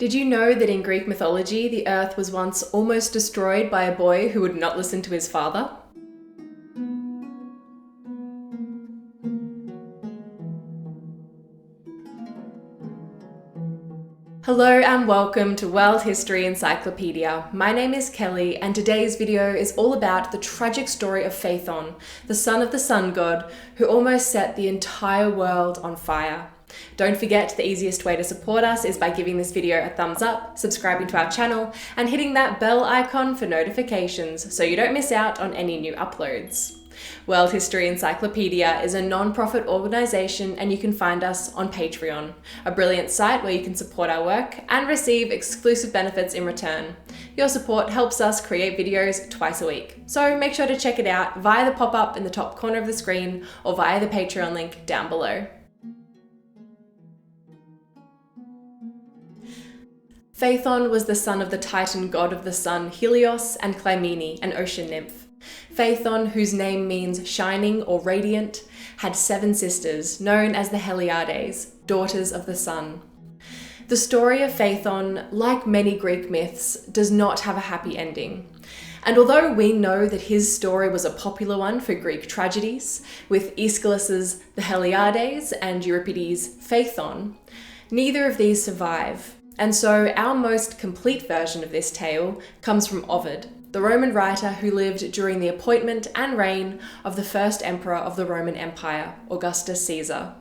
Did you know that in Greek mythology, the earth was once almost destroyed by a boy who would not listen to his father? Hello and welcome to World History Encyclopedia. My name is Kelly and today's video is all about the tragic story of Phaethon, the son of the sun god, who almost set the entire world on fire. Don't forget, the easiest way to support us is by giving this video a thumbs up, subscribing to our channel, and hitting that bell icon for notifications so you don't miss out on any new uploads. World History Encyclopedia is a non-profit organisation and you can find us on Patreon, a brilliant site where you can support our work and receive exclusive benefits in return. Your support helps us create videos twice a week, so make sure to check it out via the pop-up in the top corner of the screen or via the Patreon link down below. Phaethon was the son of the Titan god of the sun Helios and Clymene, an ocean nymph. Phaethon, whose name means shining or radiant, had 7 sisters, known as the Heliades, daughters of the sun. The story of Phaethon, like many Greek myths, does not have a happy ending. And although we know that his story was a popular one for Greek tragedies, with Aeschylus's The Heliades and Euripides' Phaethon, neither of these survive. And so our most complete version of this tale comes from Ovid, the Roman writer who lived during the appointment and reign of the first emperor of the Roman Empire, Augustus Caesar.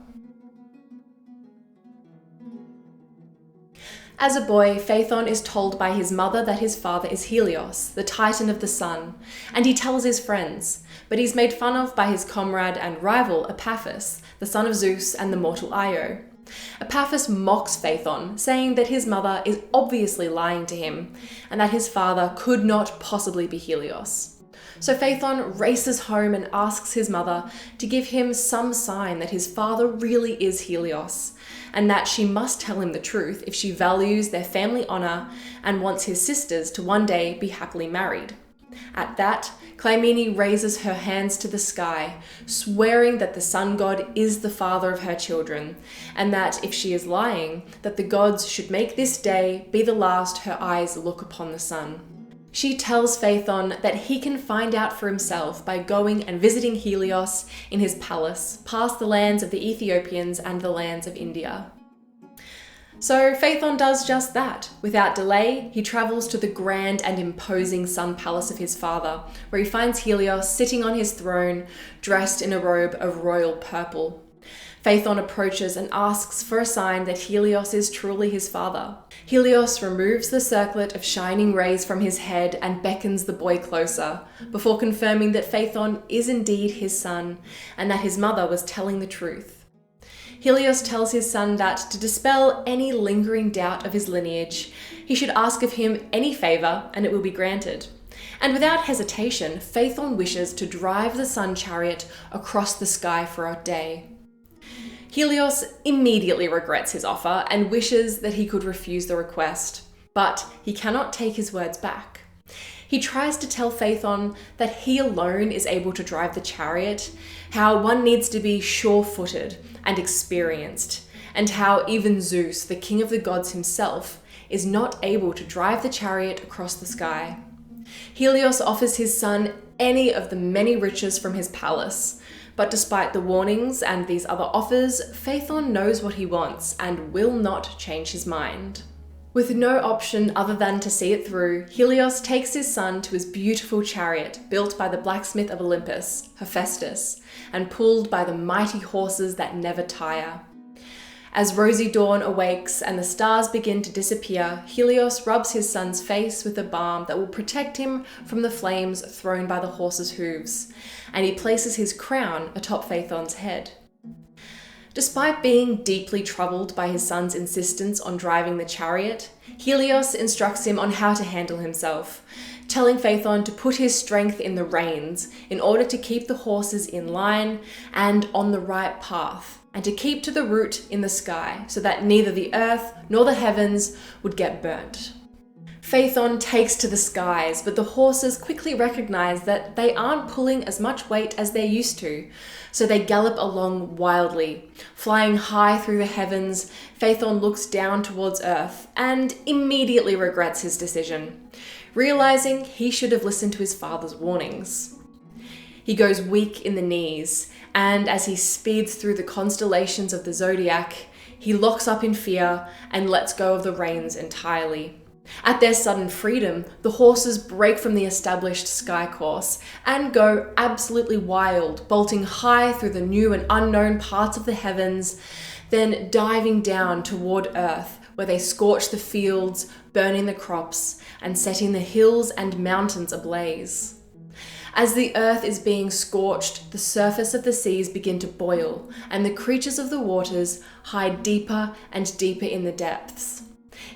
As a boy, Phaethon is told by his mother that his father is Helios, the Titan of the sun, and he tells his friends, but he's made fun of by his comrade and rival Epaphus, the son of Zeus and the mortal Io. Epaphus mocks Phaethon, saying that his mother is obviously lying to him, and that his father could not possibly be Helios. So Phaethon races home and asks his mother to give him some sign that his father really is Helios, and that she must tell him the truth if she values their family honor and wants his sisters to one day be happily married. At that, Clymene raises her hands to the sky, swearing that the sun god is the father of her children, and that if she is lying, that the gods should make this day be the last her eyes look upon the sun. She tells Phaethon that he can find out for himself by going and visiting Helios in his palace, past the lands of the Ethiopians and the lands of India. So Phaethon does just that. Without delay, he travels to the grand and imposing sun palace of his father, where he finds Helios sitting on his throne, dressed in a robe of royal purple. Phaethon approaches and asks for a sign that Helios is truly his father. Helios removes the circlet of shining rays from his head and beckons the boy closer, before confirming that Phaethon is indeed his son, and that his mother was telling the truth. Helios tells his son that to dispel any lingering doubt of his lineage, he should ask of him any favour and it will be granted. And without hesitation, Phaethon wishes to drive the sun chariot across the sky for a day. Helios immediately regrets his offer and wishes that he could refuse the request, but he cannot take his words back. He tries to tell Phaethon that he alone is able to drive the chariot, how one needs to be sure-footed and experienced, and how even Zeus, the king of the gods himself, is not able to drive the chariot across the sky. Helios offers his son any of the many riches from his palace, but despite the warnings and these other offers, Phaethon knows what he wants and will not change his mind. With no option other than to see it through, Helios takes his son to his beautiful chariot built by the blacksmith of Olympus, Hephaestus, and pulled by the mighty horses that never tire. As rosy dawn awakes and the stars begin to disappear, Helios rubs his son's face with a balm that will protect him from the flames thrown by the horses' hooves, and he places his crown atop Phaethon's head. Despite being deeply troubled by his son's insistence on driving the chariot, Helios instructs him on how to handle himself, telling Phaethon to put his strength in the reins in order to keep the horses in line and on the right path, and to keep to the route in the sky so that neither the earth nor the heavens would get burnt. Phaethon takes to the skies, but the horses quickly recognize that they aren't pulling as much weight as they're used to, so they gallop along wildly. Flying high through the heavens, Phaethon looks down towards Earth and immediately regrets his decision, realizing he should have listened to his father's warnings. He goes weak in the knees, and as he speeds through the constellations of the zodiac, he locks up in fear and lets go of the reins entirely. At their sudden freedom, the horses break from the established sky course and go absolutely wild, bolting high through the new and unknown parts of the heavens, then diving down toward Earth, where they scorch the fields, burning the crops, and setting the hills and mountains ablaze. As the earth is being scorched, the surface of the seas begin to boil, and the creatures of the waters hide deeper and deeper in the depths.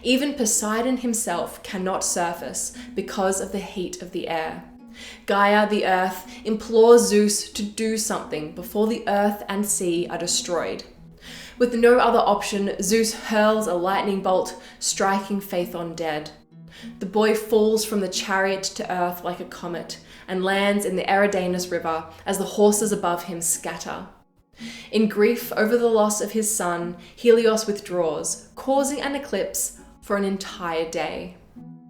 Even Poseidon himself cannot surface because of the heat of the air. Gaia, the earth, implores Zeus to do something before the earth and sea are destroyed. With no other option, Zeus hurls a lightning bolt, striking Phaethon dead. The boy falls from the chariot to earth like a comet and lands in the Eridanus River as the horses above him scatter. In grief over the loss of his son, Helios withdraws, causing an eclipse for an entire day.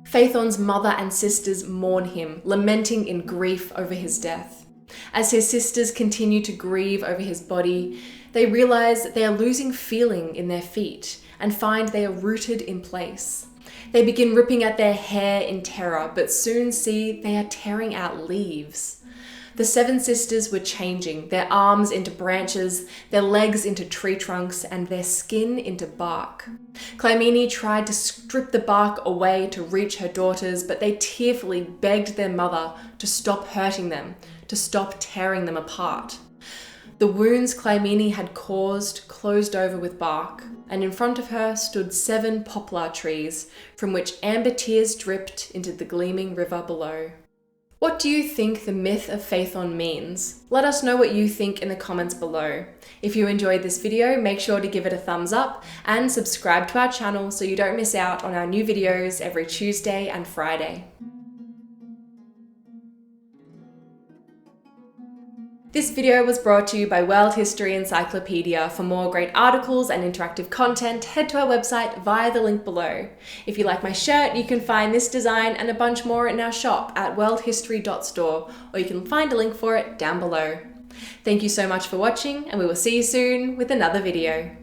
Phaethon's mother and sisters mourn him, lamenting in grief over his death. As his sisters continue to grieve over his body, they realize that they are losing feeling in their feet and find they are rooted in place. They begin ripping at their hair in terror, but soon see they are tearing out leaves. The seven sisters were changing, their arms into branches, their legs into tree trunks, and their skin into bark. Clymene tried to strip the bark away to reach her daughters, but they tearfully begged their mother to stop hurting them, to stop tearing them apart. The wounds Clymene had caused closed over with bark, and in front of her stood 7 poplar trees, from which amber tears dripped into the gleaming river below. What do you think the myth of Phaethon means? Let us know what you think in the comments below. If you enjoyed this video, make sure to give it a thumbs up and subscribe to our channel so you don't miss out on our new videos every Tuesday and Friday. This video was brought to you by World History Encyclopedia. For more great articles and interactive content, head to our website via the link below. If you like my shirt, you can find this design and a bunch more in our shop at worldhistory.store, or you can find a link for it down below. Thank you so much for watching, and we will see you soon with another video.